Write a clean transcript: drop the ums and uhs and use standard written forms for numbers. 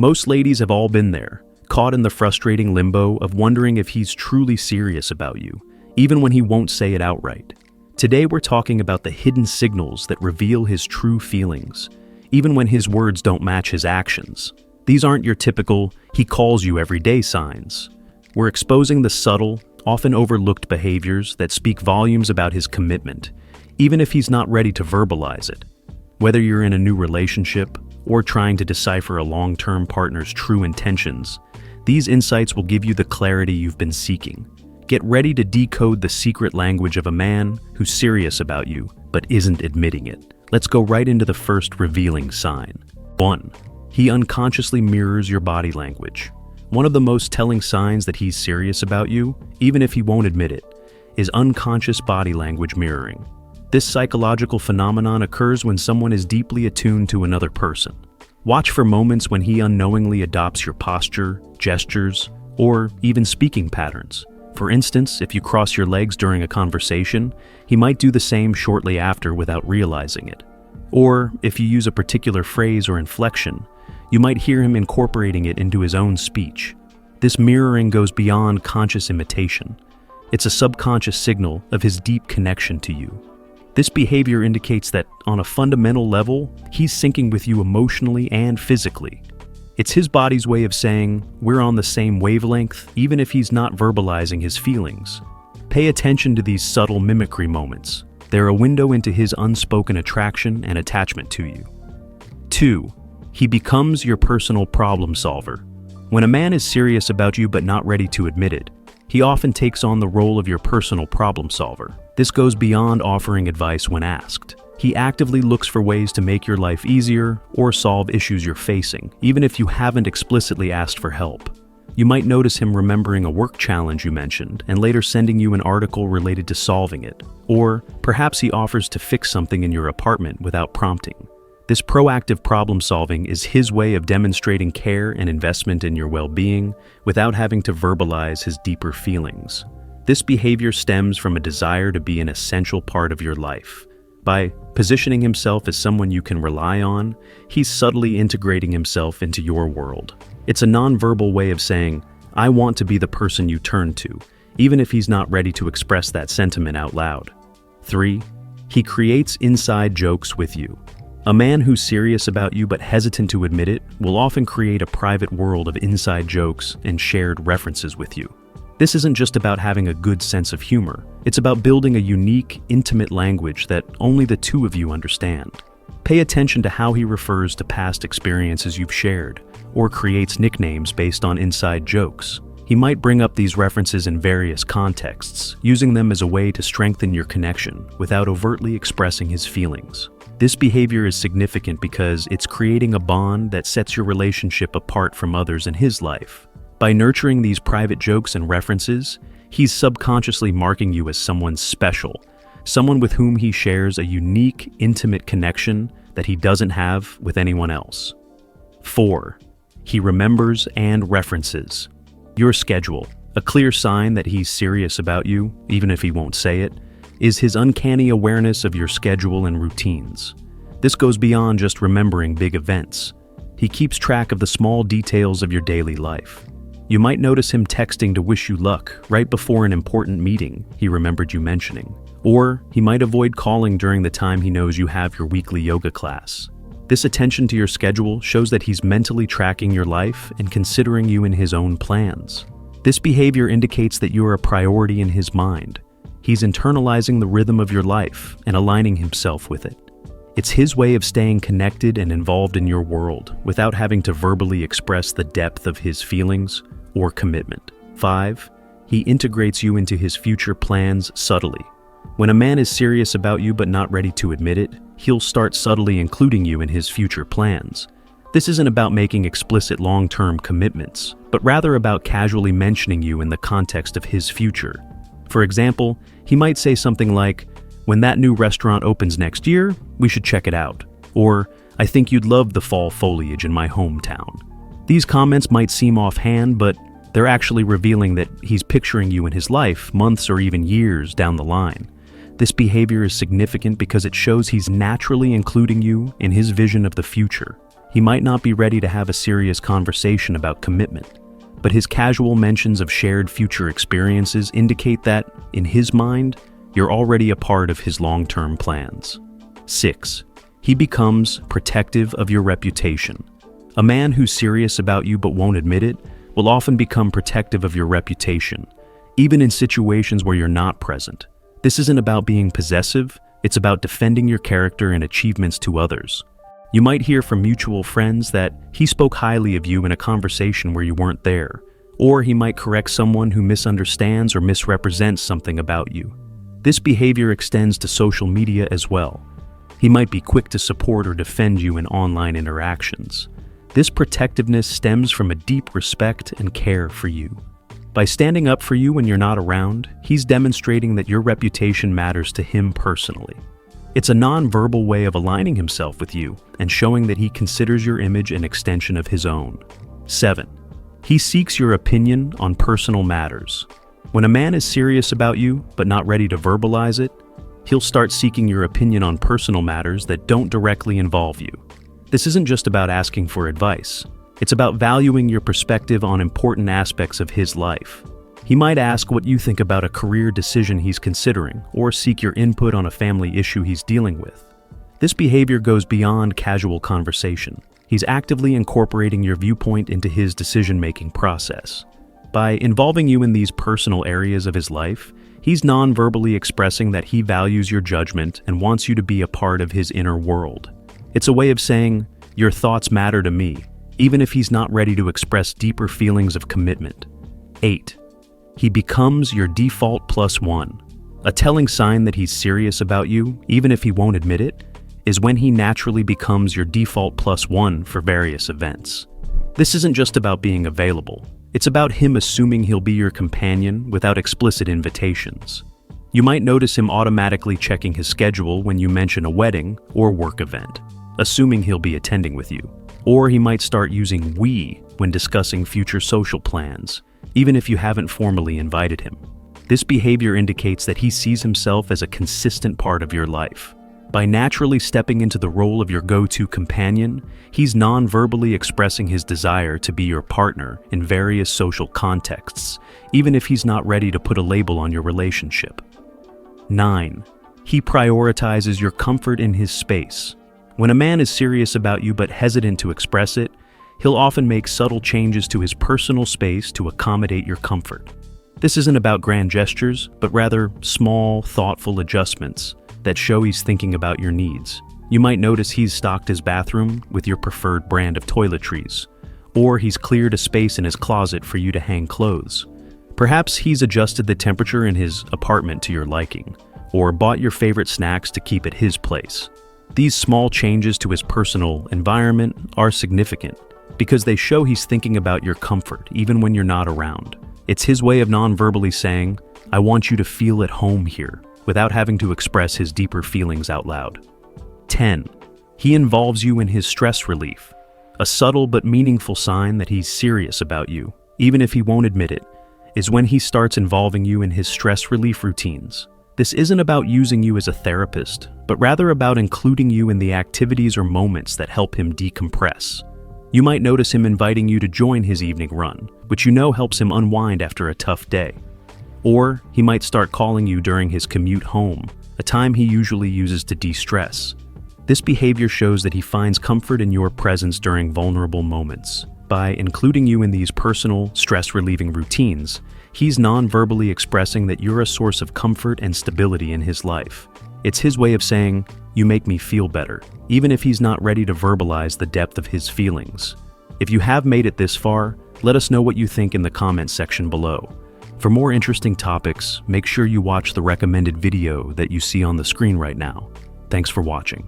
Most ladies have all been there, caught in the frustrating limbo of wondering if he's truly serious about you, even when he won't say it outright. Today we're talking about the hidden signals that reveal his true feelings, even when his words don't match his actions. These aren't your typical, he calls you every day signs. We're exposing the subtle, often overlooked behaviors that speak volumes about his commitment, even if he's not ready to verbalize it. Whether you're in a new relationship or trying to decipher a long-term partner's true intentions, these insights will give you the clarity you've been seeking. Get ready to decode the secret language of a man who's serious about you but isn't admitting it. Let's go right into the first revealing sign. 1. He unconsciously mirrors your body language. One of the most telling signs that he's serious about you, even if he won't admit it, is unconscious body language mirroring. This psychological phenomenon occurs when someone is deeply attuned to another person. Watch for moments when he unknowingly adopts your posture, gestures, or even speaking patterns. For instance, if you cross your legs during a conversation, he might do the same shortly after without realizing it. Or, if you use a particular phrase or inflection, you might hear him incorporating it into his own speech. This mirroring goes beyond conscious imitation. It's a subconscious signal of his deep connection to you. This behavior indicates that, on a fundamental level, he's syncing with you emotionally and physically. It's his body's way of saying, we're on the same wavelength, even if he's not verbalizing his feelings. Pay attention to these subtle mimicry moments. They're a window into his unspoken attraction and attachment to you. 2. He becomes your personal problem solver. When a man is serious about you but not ready to admit it, he often takes on the role of your personal problem solver. This goes beyond offering advice when asked. He actively looks for ways to make your life easier or solve issues you're facing, even if you haven't explicitly asked for help. You might notice him remembering a work challenge you mentioned and later sending you an article related to solving it. Or perhaps he offers to fix something in your apartment without prompting. This proactive problem solving is his way of demonstrating care and investment in your well-being without having to verbalize his deeper feelings. This behavior stems from a desire to be an essential part of your life. By positioning himself as someone you can rely on, he's subtly integrating himself into your world. It's a nonverbal way of saying, I want to be the person you turn to, even if he's not ready to express that sentiment out loud. 3. He creates inside jokes with you. A man who's serious about you but hesitant to admit it will often create a private world of inside jokes and shared references with you. This isn't just about having a good sense of humor. It's about building a unique, intimate language that only the two of you understand. Pay attention to how he refers to past experiences you've shared, or creates nicknames based on inside jokes. He might bring up these references in various contexts, using them as a way to strengthen your connection without overtly expressing his feelings. This behavior is significant because it's creating a bond that sets your relationship apart from others in his life. By nurturing these private jokes and references, he's subconsciously marking you as someone special, someone with whom he shares a unique, intimate connection that he doesn't have with anyone else. 4. He remembers and references your schedule. A clear sign that he's serious about you, even if he won't say it, is his uncanny awareness of your schedule and routines. This goes beyond just remembering big events. He keeps track of the small details of your daily life. You might notice him texting to wish you luck right before an important meeting he remembered you mentioning. Or he might avoid calling during the time he knows you have your weekly yoga class. This attention to your schedule shows that he's mentally tracking your life and considering you in his own plans. This behavior indicates that you are a priority in his mind. He's internalizing the rhythm of your life and aligning himself with it. It's his way of staying connected and involved in your world without having to verbally express the depth of his feelings or commitment. 5. He integrates you into his future plans subtly. When a man is serious about you but not ready to admit it, he'll start subtly including you in his future plans. This isn't about making explicit long-term commitments, but rather about casually mentioning you in the context of his future. For example, he might say something like, when that new restaurant opens next year, we should check it out. Or, I think you'd love the fall foliage in my hometown. These comments might seem offhand, but they're actually revealing that he's picturing you in his life months or even years down the line. This behavior is significant because it shows he's naturally including you in his vision of the future. He might not be ready to have a serious conversation about commitment, but his casual mentions of shared future experiences indicate that, in his mind, you're already a part of his long-term plans. 6. He becomes protective of your reputation. A man who's serious about you but won't admit it will often become protective of your reputation, even in situations where you're not present. This isn't about being possessive, it's about defending your character and achievements to others. You might hear from mutual friends that he spoke highly of you in a conversation where you weren't there, or he might correct someone who misunderstands or misrepresents something about you. This behavior extends to social media as well. He might be quick to support or defend you in online interactions. This protectiveness stems from a deep respect and care for you. By standing up for you when you're not around, he's demonstrating that your reputation matters to him personally. It's a non-verbal way of aligning himself with you and showing that he considers your image an extension of his own. 7. He seeks your opinion on personal matters. When a man is serious about you but not ready to verbalize it, he'll start seeking your opinion on personal matters that don't directly involve you. This isn't just about asking for advice. It's about valuing your perspective on important aspects of his life. He might ask what you think about a career decision he's considering, or seek your input on a family issue he's dealing with. This behavior goes beyond casual conversation. He's actively incorporating your viewpoint into his decision-making process. By involving you in these personal areas of his life, he's non-verbally expressing that he values your judgment and wants you to be a part of his inner world. It's a way of saying, "Your thoughts matter to me," even if he's not ready to express deeper feelings of commitment. 8. He becomes your default +1. A telling sign that he's serious about you, even if he won't admit it, is when he naturally becomes your default +1 for various events. This isn't just about being available. It's about him assuming he'll be your companion without explicit invitations. You might notice him automatically checking his schedule when you mention a wedding or work event, assuming he'll be attending with you. Or he might start using "we" when discussing future social plans, even if you haven't formally invited him. This behavior indicates that he sees himself as a consistent part of your life. By naturally stepping into the role of your go-to companion, he's non-verbally expressing his desire to be your partner in various social contexts, even if he's not ready to put a label on your relationship. 9. He prioritizes your comfort in his space. When a man is serious about you but hesitant to express it, he'll often make subtle changes to his personal space to accommodate your comfort. This isn't about grand gestures, but rather small, thoughtful adjustments that show he's thinking about your needs. You might notice he's stocked his bathroom with your preferred brand of toiletries, or he's cleared a space in his closet for you to hang clothes. Perhaps he's adjusted the temperature in his apartment to your liking, or bought your favorite snacks to keep at his place. These small changes to his personal environment are significant because they show he's thinking about your comfort even when you're not around. It's his way of non-verbally saying, "I want you to feel at home here," without having to express his deeper feelings out loud. 10. He involves you in his stress relief. A subtle but meaningful sign that he's serious about you, even if he won't admit it, is when he starts involving you in his stress relief routines. This isn't about using you as a therapist, but rather about including you in the activities or moments that help him decompress. You might notice him inviting you to join his evening run, which you know helps him unwind after a tough day. Or he might start calling you during his commute home, a time he usually uses to de-stress. This behavior shows that he finds comfort in your presence during vulnerable moments. By including you in these personal, stress-relieving routines, he's non-verbally expressing that you're a source of comfort and stability in his life. It's his way of saying, "You make me feel better," even if he's not ready to verbalize the depth of his feelings. If you have made it this far, let us know what you think in the comments section below. For more interesting topics, make sure you watch the recommended video that you see on the screen right now. Thanks for watching.